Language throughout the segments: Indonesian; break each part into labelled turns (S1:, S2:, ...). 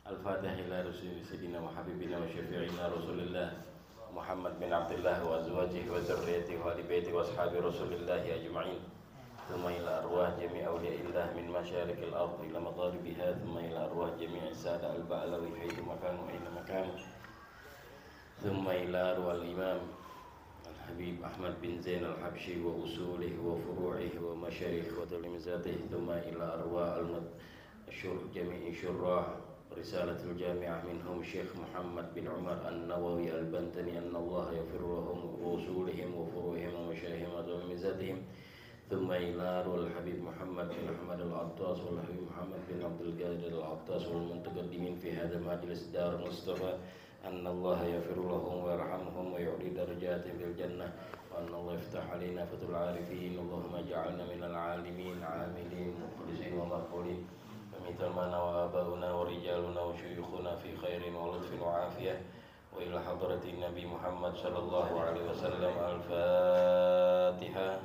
S1: الفاتح إلى رسول سيدنا وحبيبنا وشفيعنا رسول الله محمد بن عبد الله وأزواجه وذريته وآل بيته وأصحاب رسول الله أجمعين، ثم إلى أرواح جميع أولياء الله من مشارق الأرض إلى مغاربها، ثم إلى أرواح جميع السادة البعلوي حيث مكانوا أينما كانوا، ثم إلى أرواح الإمام الحبيب أحمد بن زين الحبشي وأصوله وفروعه ومشايخ وتلميذاته، ثم إلى أرواح جميع شراح رسالة الجامعة منهم الشيخ محمد بن عمر النووي البنتني أن الله يغفر لهم وأصولهم وفروعهم ومشايخهم وتلميذاتهم، ثم إلى أرواح الحبيب محمد بن أحمد العطاس والحبيب محمد بن عبد القادر العطاس والمتقدمين في هذا المجلس دار مصطفى أن الله يغفر لهم ويرحمهم ويعلي درجاتهم في الجنة، وأن الله يفتح علينا فتح العارفين. اللهم اجعلنا من العالمين عاملين مخلصين ومقبولين، ومثلنا وآباؤنا ورجالنا وشيوخنا في خير ولطف وعافية، وإلى حضرة النبي محمد صلى الله عليه وسلم. الفاتحة.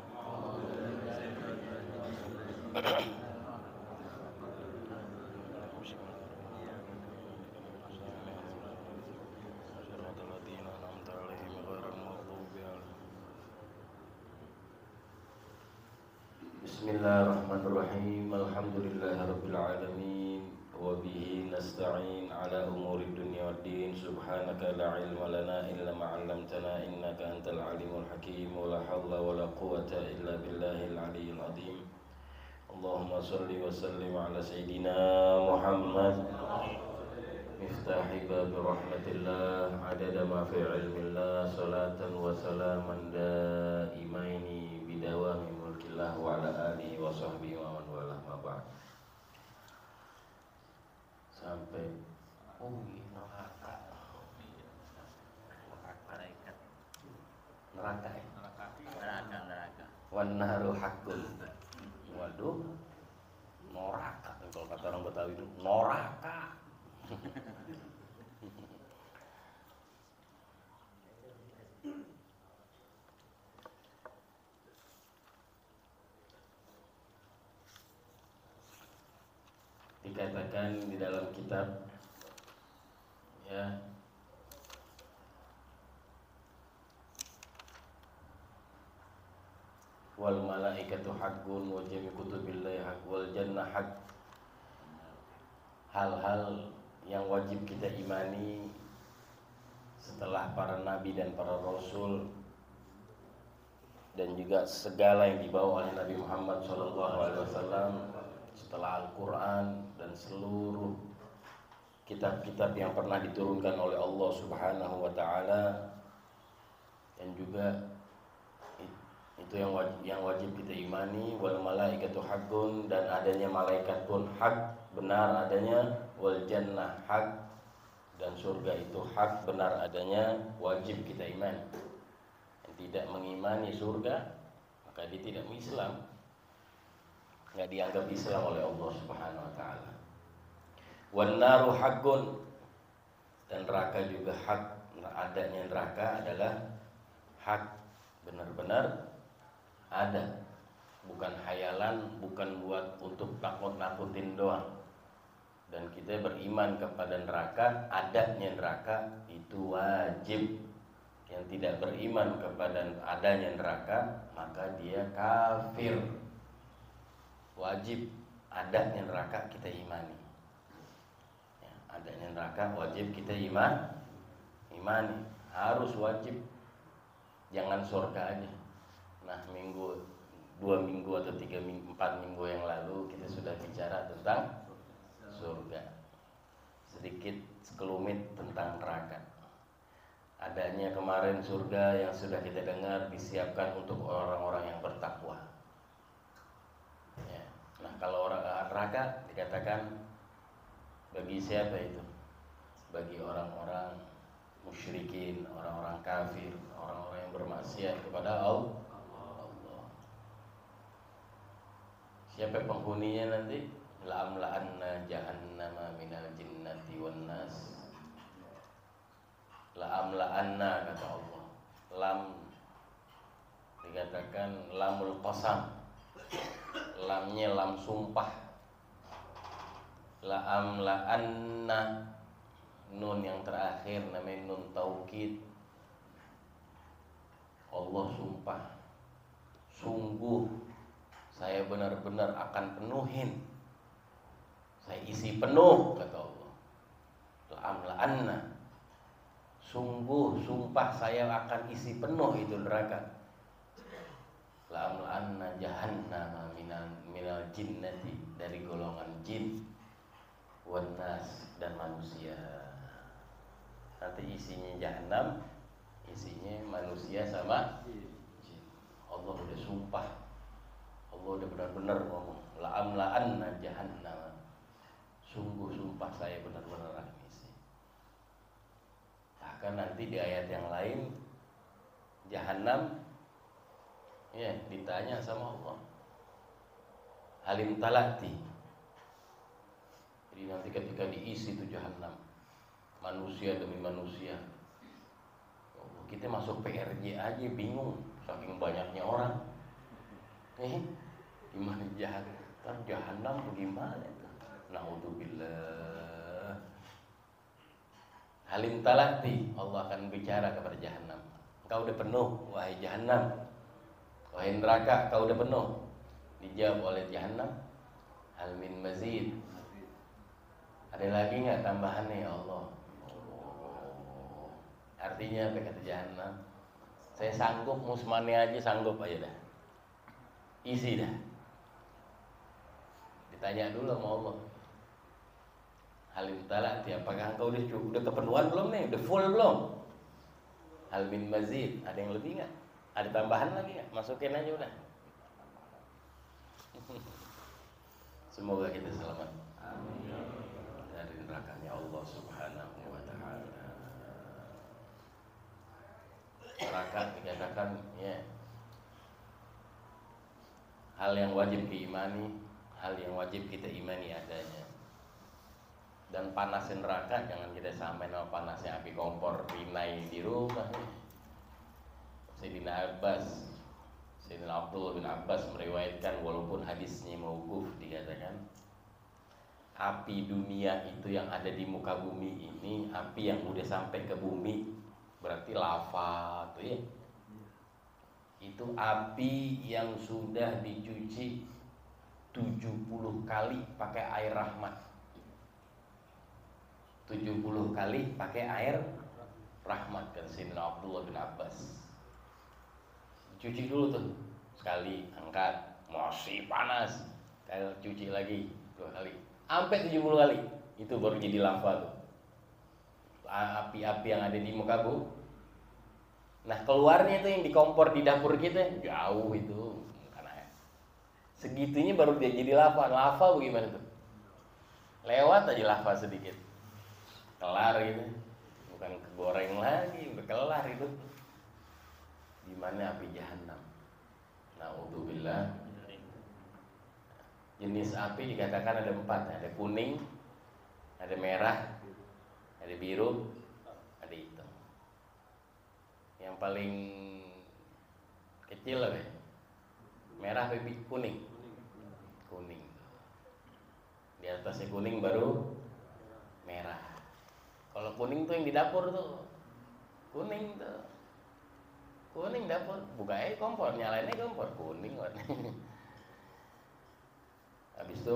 S1: Bismillahirrahmanirrahim. Alhamdulillahirabbil alamin wa bihi nasta'in ala umuri dunya waddin. Subhanaka la ilma lana illa ma 'allamtana innaka antal alimul hakim. Wa la haula wa la quwwata illa billahil aliyyil azim. Allahumma shalli wa sallim ala sayidina Muhammad miftahi bab rahmatillah adada ma fi ilmillah, salatan wa salaman daimaini bidawami mulkillah wa ala alihi wa sahbihi wa man wala ma ba'd. Sampai neraka wan naru haqqun. Waduh, noraka kalau kata orang Betawi itu noraka. Dikatakan di dalam kitab, ya, wal malaikatu haqqun wa jami kutubillahi haqq wal jannah haqq. Hal-hal yang wajib kita imani setelah para nabi dan para rasul, dan juga segala yang dibawa oleh Nabi Muhammad SAW, setelah Al-Quran dan seluruh kitab-kitab yang pernah diturunkan oleh Allah Subhanahu wa Ta'ala, dan juga itu yang wajib kita imani. Wal malaikatu haqqun, dan adanya malaikat pun hak, benar adanya. Wal jannah haq, dan surga itu hak, benar adanya, wajib kita imani. Yang tidak mengimani surga, maka dia tidak Islam, nggak dianggap Islam oleh Allah Subhanahu wa Ta'ala. Wan naru haqqun, dan neraka juga hak. Adanya neraka adalah hak, benar-benar ada, bukan hayalan, bukan buat untuk nakut-nakutin doang. Dan kita beriman kepada neraka, adanya neraka itu wajib. Yang tidak beriman kepada adanya neraka, maka dia kafir. Wajib adanya neraka kita imani, ya, adanya neraka wajib kita imani, harus wajib. Jangan surga aja. Nah, 2 minggu atau 3 minggu, 4 minggu yang lalu kita sudah bicara tentang surga, sedikit sekelumit tentang neraka. Adanya kemarin surga yang sudah kita dengar disiapkan untuk orang-orang yang bertakwa, ya. Nah, kalau orang neraka dikatakan bagi siapa itu? Bagi orang-orang musyrikin, orang-orang kafir, orang-orang yang bermaksiat kepada Allah. Siapa penghuninya nanti? La'amla'anna jahannama minal jinnati wan nas. La'amla'anna, kata Allah. Lam dikatakan lamul qasam. Lamnya lam sumpah. La amla'anna, nun yang terakhir namanya nun taukid. Allah sumpah, sungguh saya benar-benar akan penuhin, saya isi penuh, kata Allah. La amla'anna, sungguh sumpah saya akan isi penuh itu neraka. La amla'anna jahannama minal jinnati, dari golongan jin, wan nas, dan manusia. Nanti isinya jahanam, isinya manusia sama jin. Allah udah sumpah, Allah udah benar-benar ngomong, la amla'anna jahannama, sungguh sumpah saya benar-benar akan isi. Bahkan nanti di ayat yang lain, jahanam ya ditanya sama Allah, halim talati. Jadi nanti ketika diisi itu jahanam, manusia demi manusia, kita masuk PRJ aja bingung, saking banyaknya orang. Gimana jahanam bagaimana itu? Naudzubillah. Halim talati, Allah akan bicara kepada jahanam, engkau udah penuh wahai jahanam, wahai neraka, kau udah penuh. Dijawab oleh jahanam, hal min mazid, ada lagi nggak tambahannya ya Allah? Artinya apa kata jahanam? Saya sanggup, musmani aja sanggup aja dah, isi dah. Ditanya dulu sama Allah, halim talati, apakah engkau udah kepenuhan belum nih? Udah full belum? Hal min mazid, ada yang lebih nggak? Ada tambahan lagi nggak? Masukin aja udah. Semoga kita selamat dari nerakanya Allah Subhanahu wa ta'ala. Neraka dikatakan ya, hal yang wajib diimani, hal yang wajib kita imani adanya. Dan panasnya neraka jangan kita sampai sama panasnya api kompor Rinnai di rumah. Sayyidina Abdullah bin Abbas meriwayatkan, walaupun hadisnya mauquf, dikatakan api dunia itu yang ada di muka bumi ini, api yang udah sampai ke bumi, berarti lava tuh ya, itu api yang sudah dicuci 70 kali pakai air rahmat. 70 kali pakai air rahmat, kan Sayyidina Abdullah bin Abbas. Cuci dulu tuh, sekali angkat masih panas, kalau cuci lagi 2 kali, sampai 70 kali, itu baru jadi lava tuh, api-api yang ada di muka bumi. Nah keluarnya itu yang di kompor di dapur kita jauh itu, karena segitunya baru dia jadi lava. Lava bagaimana tuh? Lewat aja lava sedikit, kelar gitu, bukan kegoreng lagi, udah kelar itu. Gimana api jahanam? Naudzubillah. Jenis api dikatakan ada 4, ada kuning, ada merah, ada biru, ada hitam. Yang paling kecil apa ya? Merah apa kuning? Kuning. Di atasnya kuning baru merah. Kalau kuning tuh yang di dapur tuh, kuning tuh. Kuning dapur, buka aja kompor, nyalain aja kompor, kuning warnanya. Habis itu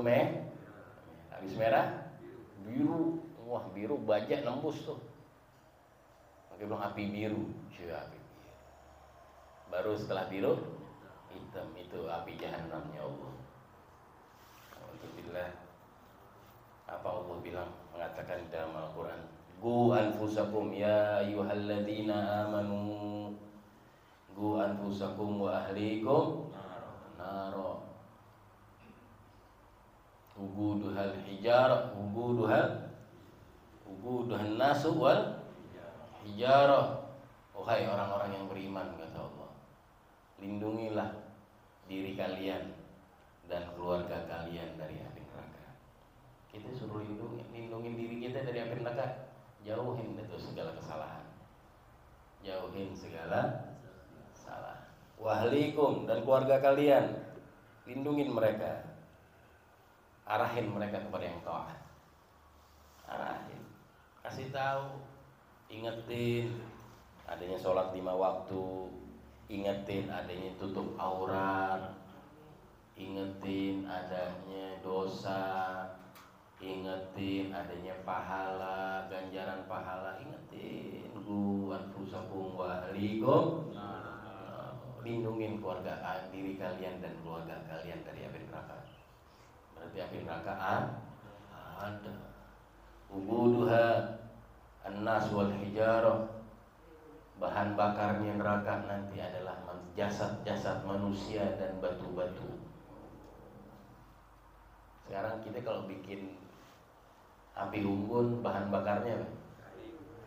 S1: habis merah, biru. Wah biru baja nembus tuh. Pakai bilang api biru, api biru. Baru setelah biru, hitam, itu api jahanamnya Allah. Alhamdulillah. Apa Allah bilang, mengatakan dalam Al-Quran, Qu anfusakum ya ayyuhalladzina amanu, Qu anfusakum wa ahlikum naro, uguduhal hijarah, uguduhan nasu wal hijarah. Wahai orang-orang yang beriman, kata Allah, lindungilah diri kalian dan keluarga kalian dari api neraka. Kita suruh lindungin diri kita dari api neraka. Jauhin itu segala kesalahan, jauhin segala salah. Wahlikum, dan keluarga kalian, lindungin mereka, arahin mereka kepada yang taat. arahin, kasih tahu, ingetin adanya sholat 5 waktu, ingetin adanya tutup aurat, ingetin adanya dosa, ingetin adanya pahala, ganjaran pahala, ingetin anfusakum wa ahlikum, lindungin keluarga diri kalian dan keluarga kalian dari api neraka. Berarti api neraka ada. Ubuduha an-nas wal hijarah, bahan bakarnya neraka nanti adalah jasad-jasad manusia dan batu-batu. Sekarang kita kalau bikin api unggun, bahan bakarnya apa?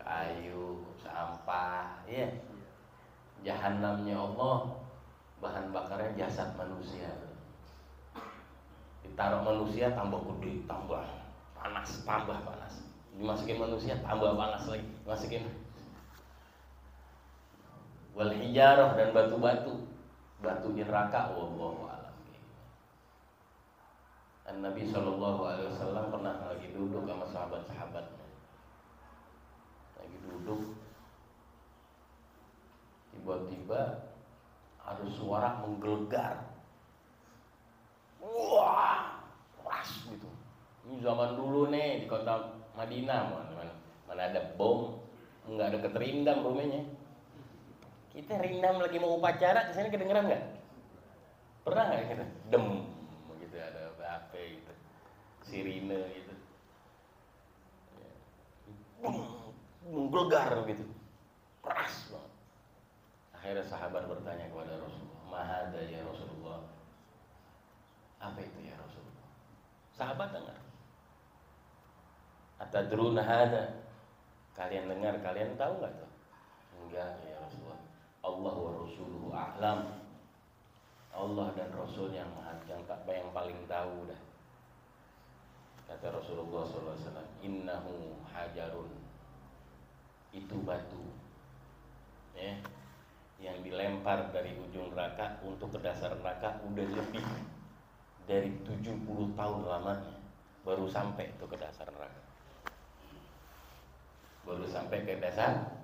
S1: Kayu, sampah, ya. Jahanamnya Allah, bahan bakarnya jasad manusia. Ditaruh manusia tambah gede, tambah panas, tambah panas. Dimasukin manusia tambah panas lagi, masukin. Wal hijarah, dan batu-batu, batunya neraka. Wallahu a'lam. Nabi SAW pernah lagi duduk sama sahabat-sahabatnya, lagi duduk, tiba-tiba ada suara menggelegar, wah, keras gitu. Ini zaman dulu nih di kota Madinah, mana ada bom, nggak ada keterindam rumahnya. Kita rindam lagi mau upacara, kesini kedengeran nggak? Pernah nggak kita? Dem. Ada apa gitu, sirine gitu, menggelegar gitu, keras banget. Akhirnya sahabat bertanya kepada Rasulullah, "Mahada ya Rasulullah?" Apa itu ya Rasulullah? Sahabat dengar. "Atadruna hada?" Kalian dengar, kalian tahu nggak tuh? Enggak ya Rasulullah. Allah wa rasuluhu a'lam. Allah dan Rasul yang paling tahu dah. Kata Rasulullah SAW, "Innahu hajarun." Itu batu, ya, yang dilempar dari ujung neraka untuk ke dasar neraka udah lebih dari 70 tahun lamanya, baru sampai itu ke dasar neraka. Baru sampai ke dasar,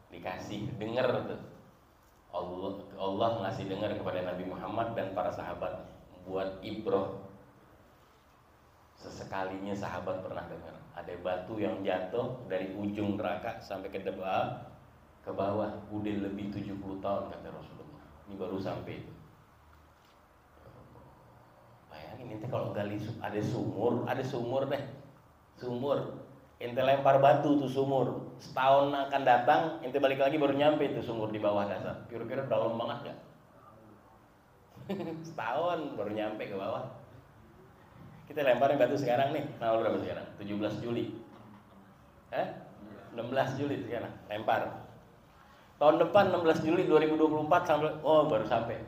S1: dikasih dengar tuh. Allah ngasih dengar kepada Nabi Muhammad dan para sahabat buat ibrah. Sesekalinya sahabat pernah dengar ada batu yang jatuh dari ujung neraka sampai ke bawah udah lebih 70 tahun, kata Rasulullah. Ini baru sampai itu. Bayangin ente kalau gali ada sumur deh. Sumur ente lempar batu tuh sumur, setahun akan datang ente balik lagi baru nyampe tuh sumur di bawah dasar. Kira-kira dalam banget gak? Setahun baru nyampe ke bawah. Kita lemparin batu sekarang nih, tanggal berapa sekarang? 17 Juli 16 Juli sekarang, lempar. Tahun depan 16 Juli 2024 sampai, baru sampai.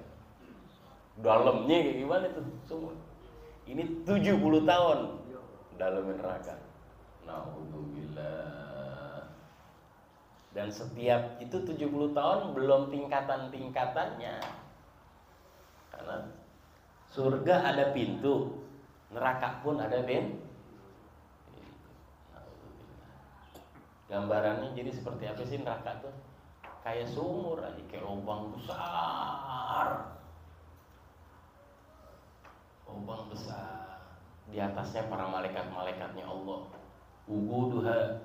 S1: Dalamnya kayak gimana tuh sumur? Ini 70 tahun dalam neraka. Na'udzubillah. Dan setiap itu 70 tahun belum tingkatan-tingkatannya. Karena surga ada pintu, neraka pun ada pintu. Gambarannya jadi seperti apa sih neraka tuh? Kayak sumur aja, kayak lubang besar. Lubang besar. Di atasnya para malaikat-malaikatnya Allah. Ubuduha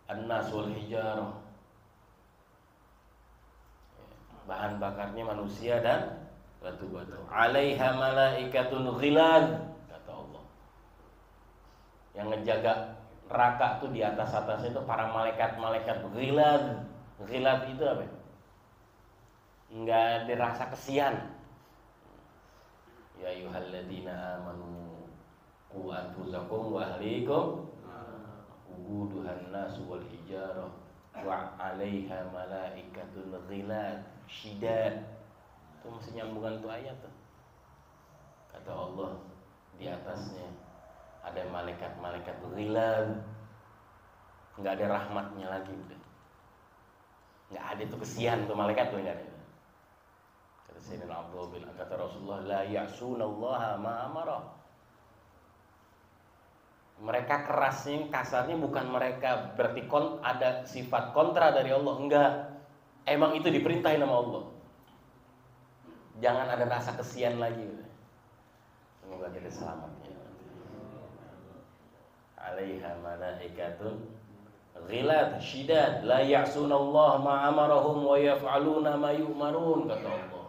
S1: an-nas wal hijarah. Bahan bakarnya manusia dan batu-batu. 'Alaiha malaikatun ghilad, kata Allah. Yang ngejaga neraka tuh di atasnya itu para malaikat-malaikat ghilad. Ghilad itu apa? Enggak dirasa kesian. Ya ayyuhalladzina amanu qu anfusakum wa ahlikum ubuduhan nas wal hijarah wa 'alaiha malaikatun ghilad syidad. Itu mesti nyambungan tuh ayat tuh. Kata Allah, di atasnya ada malaikat-malaikat ghilad. Enggak ada rahmatnya lagi udah. Enggak ada tuh kesian tuh malaikat tuh, enggak ada. Kata Sayyidina Abdullah bin kata Rasulullah, la ya'sunallaha ma amara. Mereka kerasnya, kasarnya bukan mereka berarti ada sifat kontra dari Allah, enggak. Emang itu diperintahin sama Allah. Jangan ada rasa kesian lagi. Semoga kita selamat ya. Alaiha malaikatun ghilad syidad la ya'sunallaha ma amarahum wa yaf'aluna ma yu'marun, kata Allah.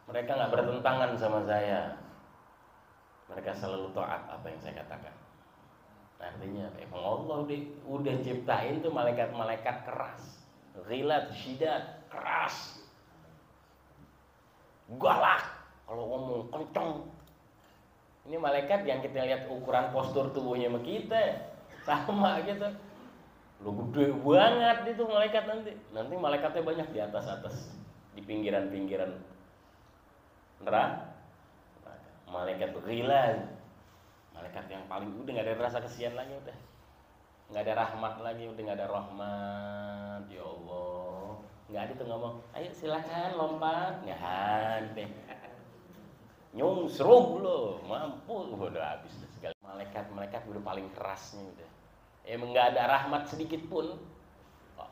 S1: Mereka enggak bertentangan sama saya. Mereka selalu taat apa yang saya katakan. Artinya emang Allah udah ciptain tuh malaikat-malaikat keras, ghilat, syidat, keras, galak, kalau ngomong kenceng. Ini malaikat yang kita lihat ukuran postur tubuhnya sama kita sama gitu. Lu gede banget itu malaikat nanti. Nanti malaikatnya banyak di atas, di pinggiran-pinggiran neraka. Malaikat ghilat, malaikat yang paling udah nggak ada rasa kesian lagi, udah nggak ada rahmat lagi, udah nggak ada rahmat. Ya Allah, nggak ada tuh ngomong ayo silakan lompat, nggak ada. Nyungsrung lo mampu, udah habis segala. Malaikat udah paling kerasnya udah. Emang nggak ada rahmat sedikit pun.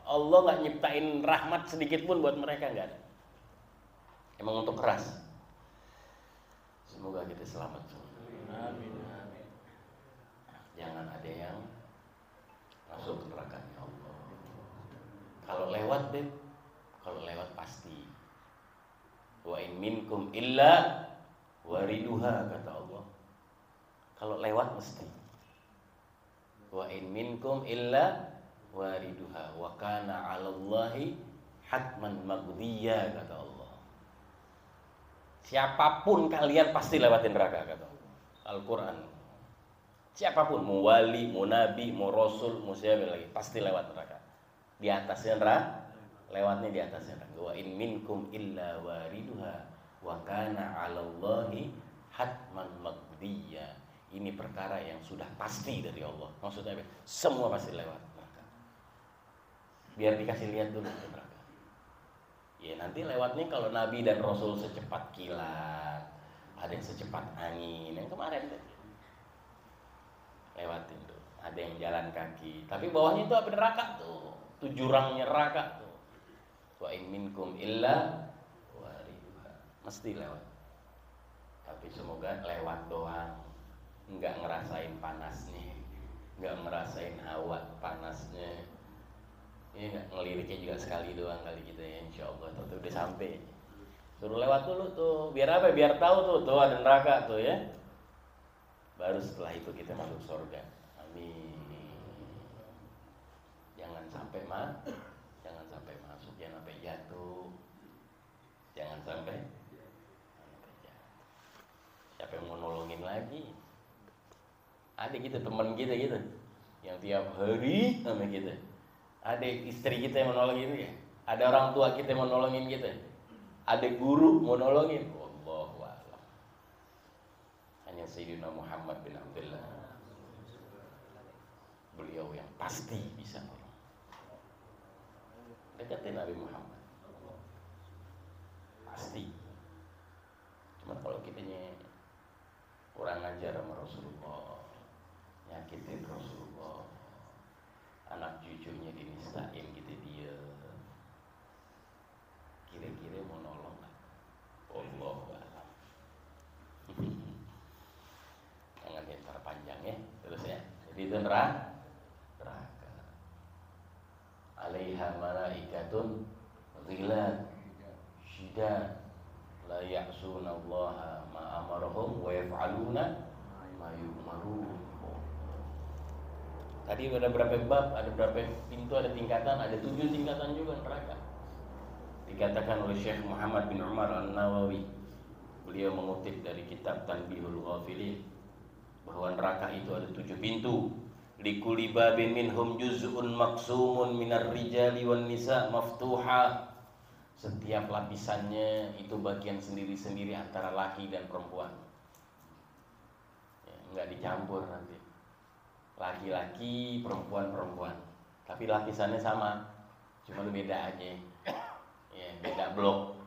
S1: Allah nggak nyiptain rahmat sedikit pun buat mereka, nggak ada. Emang untuk keras. Semoga kita selamat semua. Amin. Jangan ada yang masuk neraka ya Allah. Kalau lewat pasti. Wa in minkum illa wariduha, kata Allah. Kalau lewat mesti. Wa in minkum illa wariduha wa kana 'alallahi hatman maqdiyya, kata Allah. Siapapun kalian pasti lewatin neraka, kata Allah. Al-Quran. Siapapun, mau wali, mau nabi, mau rasul, mau siapa lagi, pasti lewat neraka. Di atasnya neraka, lewatnya di atasnya neraka. Wa in minkum illa wariduha wa kana 'alallahi hatman maqdiyya. Ini perkara yang sudah pasti dari Allah. Maksudnya apa? Semua pasti lewat neraka. Biar dikasih lihat dulu neraka. Ya nanti lewatnya kalau Nabi dan Rasul secepat kilat, ada yang secepat angin, yang kemarin tuh lewatin tuh, ada yang jalan kaki, tapi bawahnya itu apa, neraka tuh jurangnya neraka tuh. Wa in minkum illa wariduha, mesti lewat. Tapi semoga lewat doang, nggak ngerasain panasnya, nggak ngerasain hawa panasnya. Ini ngeliriknya juga sekali doang kali kita ya, insya Allah tuh udah sampai. Suruh lewat dulu tuh, biar apa? Biar tahu tuh ada neraka tuh ya. Baru setelah itu kita masuk surga. Amin. Jangan sampai masuk, jangan sampai jatuh, jangan sampai jatuh. Siapa yang mau nolongin lagi? Ada gitu teman kita gitu, yang tiap hari sama kita. Ada istri kita yang mau nolongin ya, ada orang tua kita yang mau nolongin kita, ada guru mau nolongin. Wallahu a'lam. Hanya Sayyidina Muhammad bin Abdullah, beliau yang pasti bisa nolong. Deketin Nabi Muhammad, pasti. Cuma kalau kitanya kurang ajar sama Rasulullah, nyakitin Rasulullah, anak cucunya dinistain gitu, dia kira-kira mau nolong nggak? Wallahu a'lam. Jangan diantar panjang ya, terus ya. Jadi itu neraka. Alaiha malaikatun ghilad syidad la ya'sunallaha ma amarahum wa yaf'aluna ma yu'marun. Tadi ada berapa bab, ada berapa pintu, ada tingkatan, ada 7 tingkatan juga neraka. Dikatakan oleh Syekh Muhammad bin Umar An-Nawawi, beliau mengutip dari kitab Tanbihul Ghafilin, bahwa neraka itu ada 7 pintu. Likulli babin minhum juz'un maqsumun minar rijali wan nisa maftuha. Setiap lapisannya itu bagian sendiri-sendiri antara laki dan perempuan. Ya, enggak dicampur nanti. Laki-laki, perempuan-perempuan, tapi lapisannya sama, cuma beda aja, ya, beda blok,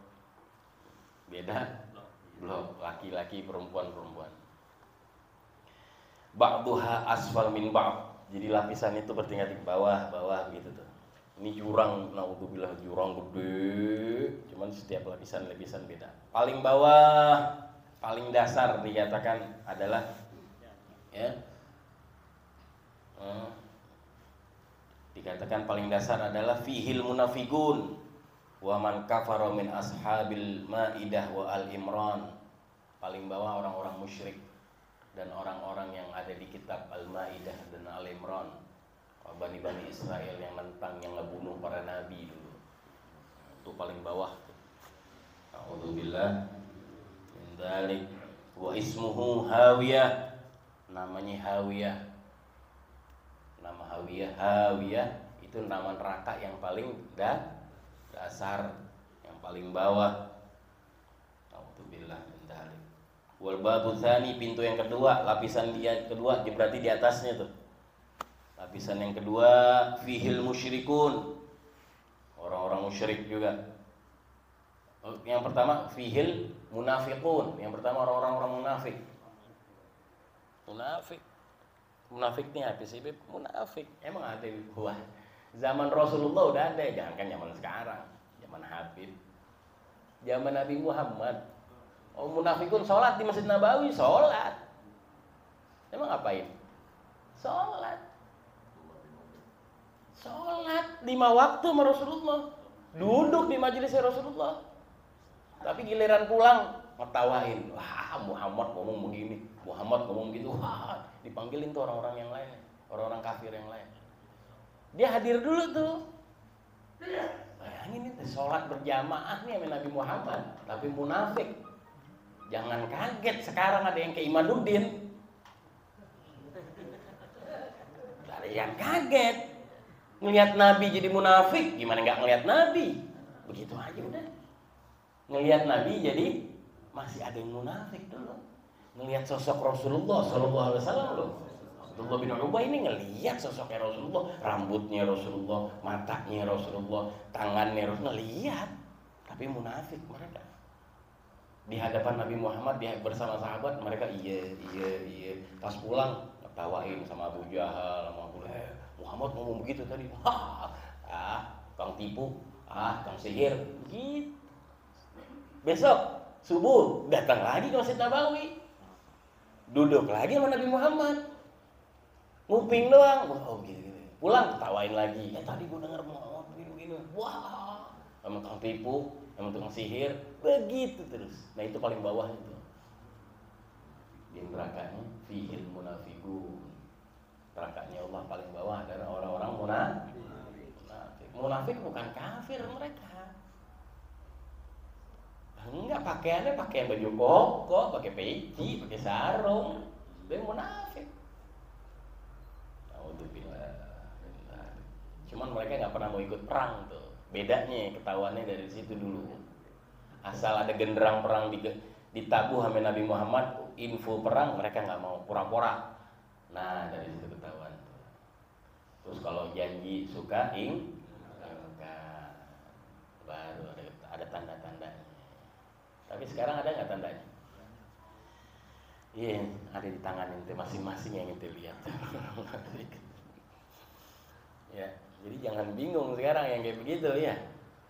S1: laki-laki, perempuan-perempuan. ba'duha asfal min ba'd. Jadi lapisan itu bertingkat ke bawah gitu tuh. Ini jurang, naudzubillah, jurang gede, cuman setiap lapisan beda. Paling bawah, paling dasar dikatakan adalah ya. Dikatakan paling dasar adalah fihil munafiqun wa man kafara min ashabil maidah wa al imran. Paling bawah orang-orang musyrik dan orang-orang yang ada di kitab Al-Maidah dan Al-Imran, Bani Israel yang nentang, yang ngebunuh para nabi dulu. Itu paling bawah. A'udzubillah min dzalik. Wa ismuhu Hawiyah. Namanya Hawiyah. Nama Hawiyah itu nama neraka yang paling dasar, yang paling bawah. A'udzubillah min dzalik. Wal babu tsani, pintu yang kedua, lapisan dia kedua berarti di atasnya tuh. Lapisan yang kedua fihil musyrikun, orang-orang musyrik juga. Yang pertama fihil munafiqun, yang pertama orang-orang munafik. Munafik nih apa sih? Munafik. Emang ada wah. Zaman Rasulullah udah ada, jangan kan zaman sekarang, zaman Habib. Zaman Nabi Muhammad. Oh, munafikun sholat di Masjid Nabawi, sholat. Emang ngapain? Sholat 5 waktu sama Rasulullah. Duduk di majelis Rasulullah. Tapi giliran pulang ngetawain. Wah, Muhammad ngomong begini, Muhammad ngomong gitu. Wah, dipanggilin tuh orang-orang yang lain, orang-orang kafir yang lain. Dia hadir dulu tuh. Bayangin itu sholat berjamaah nih sama Nabi Muhammad, tapi munafik. Jangan kaget sekarang ada yang ke Imaduddin. Ada yang kaget ngelihat Nabi jadi munafik, gimana nggak ngelihat Nabi? Begitu aja udah. Ngelihat Nabi jadi masih ada yang munafik dulu. Ngelihat sosok Rasulullah Shallallahu Alaihi Wasallam loh. Abdullah bin Ubay ini ngelihat sosoknya Rasulullah, rambutnya Rasulullah, matanya Rasulullah, tangannya Rasulullah, lihat. Tapi munafik mereka. Di hadapan Nabi Muhammad bersama sahabat mereka iya. Pas pulang ketawain sama Abu Jahal, sama Abu Lahab. Muhammad ngomong begitu tadi. Kang tipu, kang sihir, gitu. Besok subuh datang lagi ke Masjid Nabawi, duduk lagi sama Nabi Muhammad, nguping doang. Oh gitu. Pulang ketawain lagi. Tadi gue dengar Muhammad begini. Wah, sama kang tipu, sama tukang sihir, begitu terus. Nah itu paling bawah itu. Di nerakanya fihil munafiqun. Nerakanya Allah paling bawah adalah orang-orang munafik. Munafik bukan kafir mereka. Enggak, pakaiannya pakai baju koko, pakai peci, pakai sarung. Dia munafik. Cuman mereka nggak pernah mau ikut perang tuh. Bedanya ketahuannya dari situ dulu. Asal ada genderang perang ditabuh sama Nabi Muhammad, info perang mereka nggak mau, pura-pura. Nah dari situ ketahuan. Terus kalau janji suka baru ada tanda-tandanya. Tapi sekarang ada nggak tandanya? Iya, ada di tangan ente masing-masing yang ente lihat. Ya, jadi jangan bingung sekarang yang kayak begitu ya.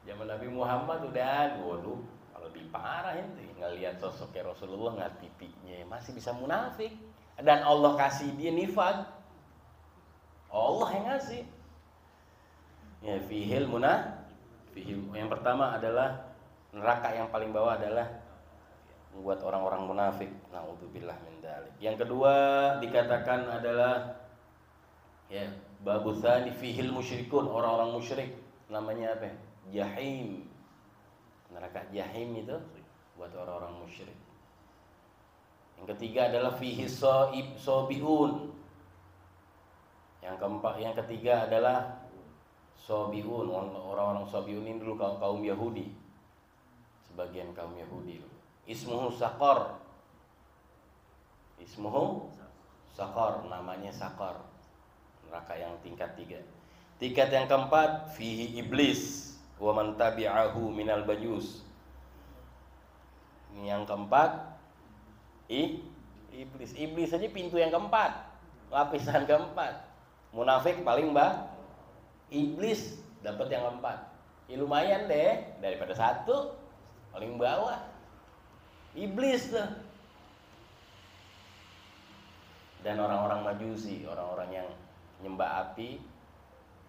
S1: Zaman Nabi Muhammad udah, waduh, kalau diparah ente ngelihat sosoknya Rasulullah nggak pipinya masih bisa munafik. Dan Allah kasih dia nifaq. Allah yang ngasih. Ya, fihil yang pertama adalah neraka yang paling bawah adalah membuat orang-orang munafik. Na'udzubillah min dzalik. Yang kedua dikatakan adalah ya, babu tsani fihil musyrikun, orang-orang musyrik. Namanya apa? Jahim. Neraka Jahim itu buat orang-orang musyrik. Yang ketiga adalah fihi sobiun. Yang ketiga adalah sobiun. Orang-orang sobiun ini dulu kaum Yahudi. Sebagian kaum Yahudi. Ismuhu Sakor. Namanya Sakor. Neraka yang tingkat 3. Tingkat yang keempat fihi iblis wa man tabi'ahu minal bajus. Ini yang keempat iblis. Iblis saja pintu yang keempat. lapisan keempat. Munafik paling iblis dapat yang keempat. Ya lumayan deh, daripada satu paling bawah. Iblis tuh. Dan orang-orang majusi, orang-orang yang nyembah api,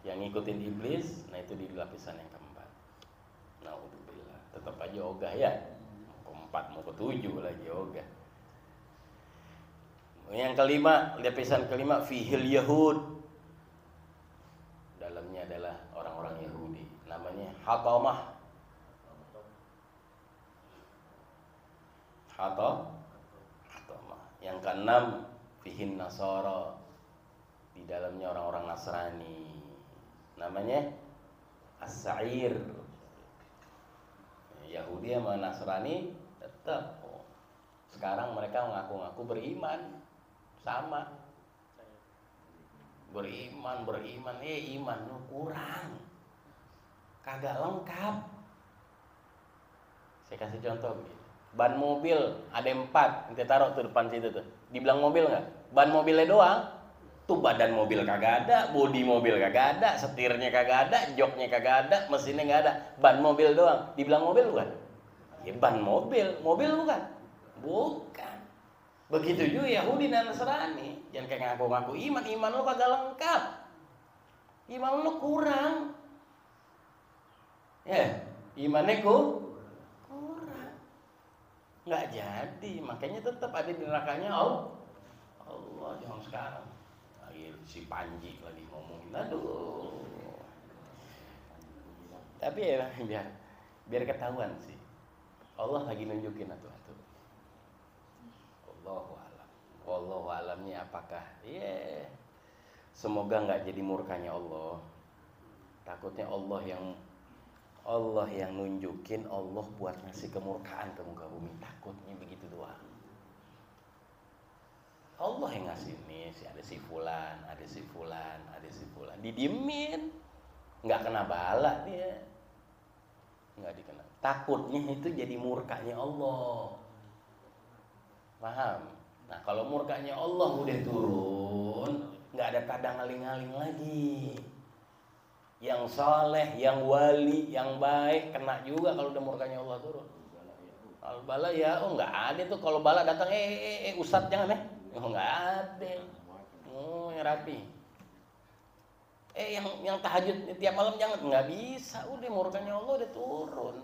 S1: yang ngikutin iblis, nah itu di lapisan yang keempat. Naudzubillah. Tetap aja ogah ya. Keempat mau ketujuh lagi ogah. Yang kelima, lapisan kelima fihil Yahud. Dalamnya adalah orang-orang Yahudi. Namanya Hatamah. Hatamah. Yang keenam fihin Nasara. Di dalamnya orang-orang Nasrani. Namanya As-Sa'ir. Yahudi sama Nasrani tetap. Sekarang mereka mengaku-ngaku beriman. Sama. Beriman, iman lu kurang. Kagak lengkap. Saya kasih contoh begini. Ban mobil ada 4, nanti taruh tuh depan situ tuh. Dibilang mobil nggak? Ban mobilnya doang. Tuh badan mobil kagak ada, bodi mobil kagak ada, setirnya kagak ada, joknya kagak ada, mesinnya nggak ada. Ban mobil doang. Dibilang mobil bukan? Ya ban mobil bukan? Bukan. Begitu juga Yahudi dan Nasrani. Jangan kayak ngaku-ngaku iman lu kagak lengkap. Iman lu kurang. Ya, imannya kurang. Nggak jadi, makanya tetap ada di nerakanya Allah jangan sekarang. Lagi si Panji lagi ngomongin, aduh. Tapi ya biar ketahuan sih. Allah lagi nunjukin atu-atu. Wallahu alamnya apakah semoga nggak jadi murkanya Allah. Takutnya Allah yang nunjukin, Allah buat ngasih kemurkaan ke muka bumi. Takutnya begitu doang. Allah yang ngasih nih, ada si fulan, didiemin, nggak kena bala dia, nggak dikena. Takutnya itu jadi murkanya Allah. Paham? Nah kalau murkanya Allah udah turun, nggak ada kadang aling-aling lagi. Yang saleh, yang wali, yang baik kena juga kalau udah murkanya Allah turun. Kalau bala ya, nggak ada tuh. Kalau bala datang, ustadz jangan nggak ada. Yang rapi. Yang tahajud tiap malam jangan, nggak bisa. Udah murkanya Allah udah turun.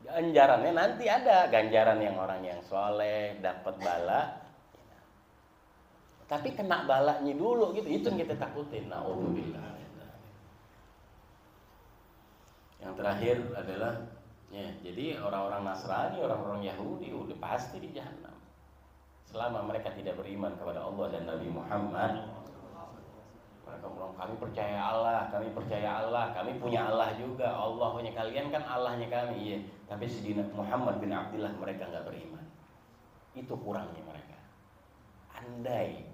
S1: Ganjarannya nanti ada, ganjaran yang orang yang soleh dapat bala, tapi kena balanya dulu gitu, itu yang kita takutin. Naudzubillah. Yang terakhir adalah jadi orang-orang Nasrani, orang-orang Yahudi udah pasti di jahanam selama mereka tidak beriman kepada Allah dan Nabi Muhammad. Mereka bilang kami percaya Allah, kami punya Allah juga. Allah punya kalian kan Allahnya kami. Iya, tapi Sayyidina Muhammad bin Abdullah mereka nggak beriman. Itu kurangnya mereka. Andai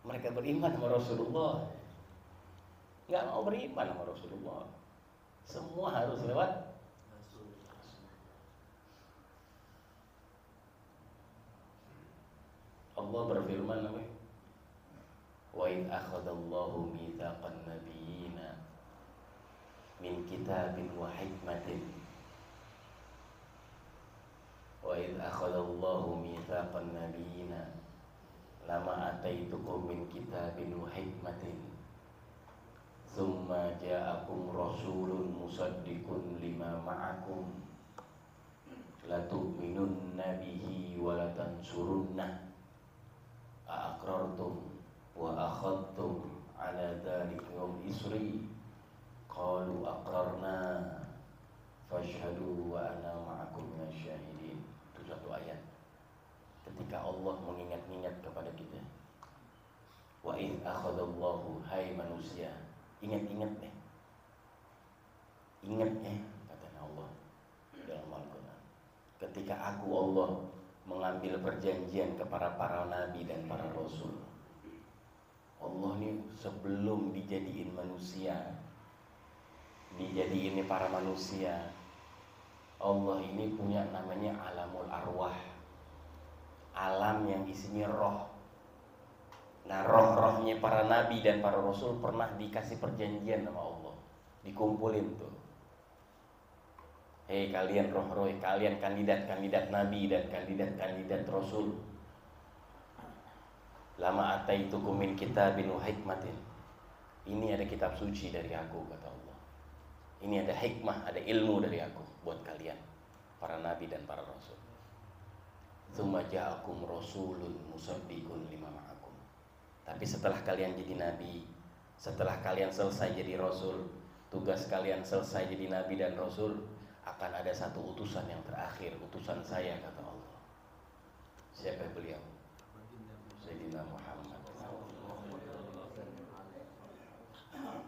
S1: mereka beriman sama Rasulullah, nggak mau beriman sama Rasulullah. Semua harus lewat Allah berfirman wa id akhadallahu mitsaqan nabiyina min kitabin wa hikmatin wa id akhadallahu mitsaqan nabiyina lama ataitukum min kitabin wa hikmatin thumma ja'akum rasulun musaddiqun lima ma'akum latu'minunna bihi wa latansurunna aqrartum wa akhadtum ala dzalikum isri qalu aqrarna fashhadu wa ana ma'akum minasyahidin. Itu satu ayat ketika Allah mengingat-ingat kepada kita, wa id akhadallahu, hai manusia, ingat-ingat deh, ingat kata Allah dalam Al-Quran, ketika aku Allah mengambil perjanjian kepada para nabi dan para rasul. Allah ini sebelum dijadiin manusia, dijadiin para manusia, Allah ini punya namanya alamul arwah. alam yang isinya roh. Nah, roh-rohnya para nabi dan para rasul pernah dikasih perjanjian sama Allah, dikumpulin tuh. Hei kalian roh-roh, kalian kandidat-kandidat nabi dan kandidat-kandidat rasul, lama ataitukum min kitabin wa hikmatin. Ini ada kitab suci dari aku, kata Allah. Ini ada hikmah, ada ilmu dari aku buat kalian, para nabi dan para rasul. Tsumma ja'akum rasulun musaddiqun lima ma'akum. Tapi setelah kalian jadi nabi, setelah kalian selesai jadi rasul, tugas kalian selesai jadi nabi dan rasul, akan ada satu utusan yang terakhir, utusan saya, kata Allah. Siapa beliau? Sayyidina Muhammad.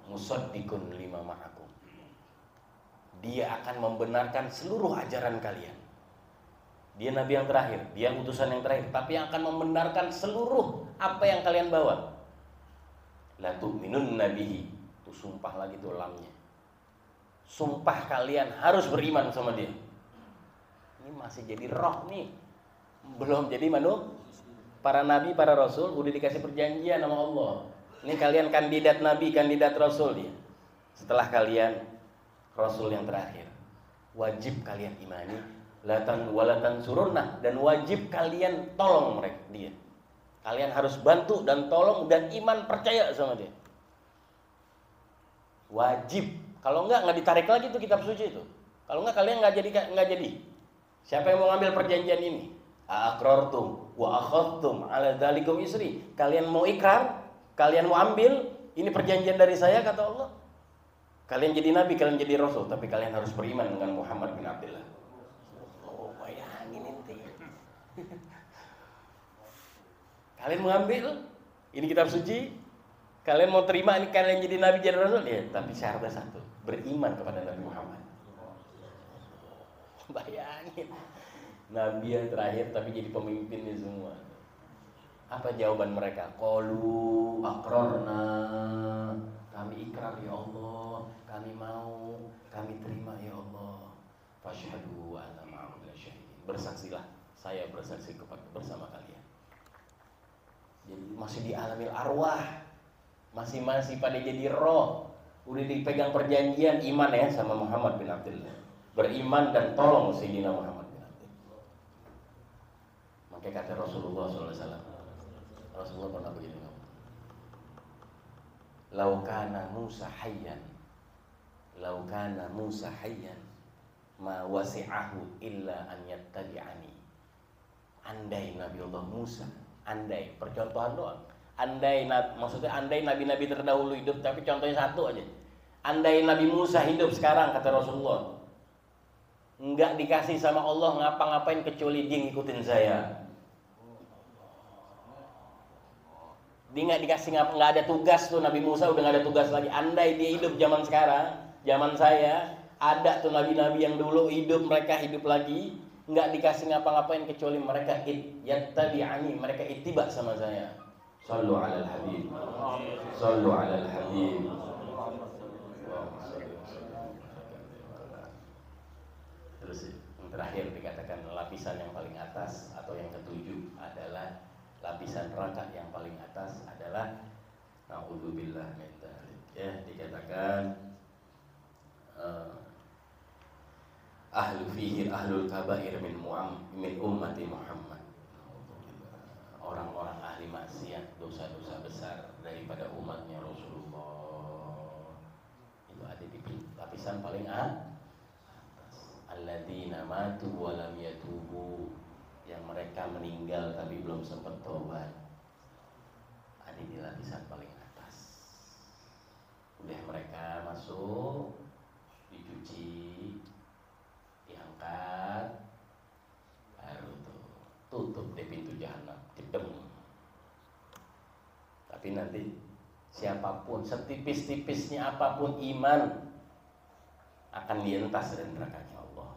S1: Musaddiqun lima ma'akum. Dia akan membenarkan seluruh ajaran kalian. Dia nabi yang terakhir, dia utusan yang terakhir, tapi yang akan membenarkan seluruh apa yang kalian bawa. La tu'minun nabihi. Itu sumpah lagi tuh lamnya. Sumpah kalian harus beriman sama dia. Ini masih jadi roh nih, belum jadi manusia. Para nabi, para rasul udah dikasih perjanjian sama Allah. Ini kalian kandidat nabi, kandidat rasul dia. Setelah kalian rasul yang terakhir, wajib kalian imani, latan walatan surunah, dan wajib kalian tolong mereka dia. Kalian harus bantu dan tolong dan iman percaya sama dia. Wajib. Kalau enggak ditarik lagi tuh kitab suci itu. Kalau enggak kalian nggak jadi. Siapa yang mau ngambil perjanjian ini? Aqrartum wa akhadtum ala dzalikum isri. Kalian mau ikrar? Kalian mau ambil? Ini perjanjian dari saya, kata Allah. Kalian jadi nabi, kalian jadi rasul, tapi kalian harus beriman dengan Muhammad bin Abdullah. Oh, bayangin ente. Kalian mau ambil? Ini kitab suci. Kalian mau terima ini kalian jadi nabi, jadi rasul? Ya, tapi syaratnya satu, beriman kepada Nabi Muhammad. Bayangin, nabi yang terakhir tapi jadi pemimpinnya semua. Apa jawaban mereka? Qalu aqrarna, kami ikrar ya Allah, kami mau, kami terima ya Allah. Fashhadu wa ana ma'akum syahidin. Bersaksilah, saya bersaksi bersama kalian. Jadi masih di alamil arwah, masih pada jadi roh. Udah dipegang perjanjian iman ya sama Muhammad bin Abdullah. Beriman dan tolong Sayyidina Muhammad bin Abdullah. Maka kata Rasulullah SAW, Rasulullah pernah begini, Laukana Musa hayyan, laukana Musa hayyan, ma wasi'ahu illa an yattabi'ani. Andai Nabi Allah Musa, andai, percontohan doang. Andai, maksudnya andai nabi-nabi terdahulu hidup, tapi contohnya satu aja. Andai Nabi Musa hidup sekarang, kata Rasulullah, enggak dikasih sama Allah ngapa-ngapain kecuali dia ngikutin saya. Dia nggak dikasih nggak ada tugas tuh, Nabi Musa udah nggak ada tugas lagi. Andai dia hidup zaman sekarang, zaman saya, ada tuh nabi-nabi yang dulu hidup, mereka hidup lagi, nggak dikasih ngapa-ngapain kecuali mereka yattabi'ani, mereka ittiba sama saya. Sallu 'alal habib, sallu 'alal habib. Terus yang terakhir dikatakan lapisan yang paling atas atau yang ketujuh adalah lapisan neraka yang paling atas adalah naudzubillah min dzalik. Ya, dikatakan ahlu fihi ahlul kabair min ummati Muhammad. Orang-orang ahli maksiat, dosa-dosa besar daripada umatnya Rasulullah. Itu ada di lapisan paling atas. Alladzina matu wa lam yatubu, yang mereka meninggal tapi belum sempat tobat, ada di lapisan paling atas. Udah mereka masuk, dicuci, diangkat, baru tutup deh pintu jahanam, jedem. Tapi nanti siapapun, setipis-tipisnya apapun iman, akan dientas dari nerakanya Allah.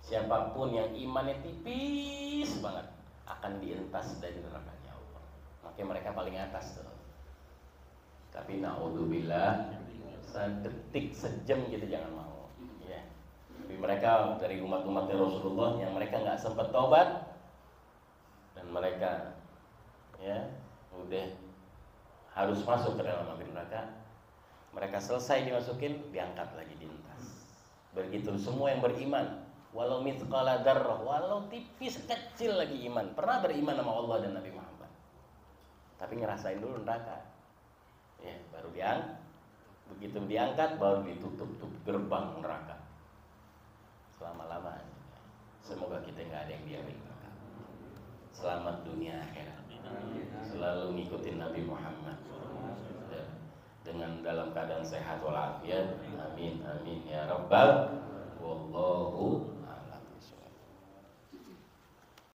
S1: Siapapun yang imannya tipis banget akan dientas dari nerakanya Allah. Makanya mereka paling atas tuh. Tapi naudzubillah, sedetik sejam gitu jangan mau. Ya. Tapi mereka dari umat-umatnya Rasulullah yang mereka nggak sempat tobat, dan mereka ya udah harus masuk ke dalam api neraka, mereka selesai dimasukin, diangkat lagi di atas. Begitu semua yang beriman, walau mithqala dzarrah, walau tipis kecil lagi iman, pernah beriman sama Allah dan Nabi Muhammad, tapi ngerasain dulu neraka, ya baru begitu diangkat baru ditutup gerbang neraka selama-lamanya. Semoga kita nggak ada yang diambil neraka. Selamat dunia akhirat. Selalu ngikutin Nabi Muhammad ya, dengan dalam keadaan sehat walafiat. Amin amin ya rabbal wallahu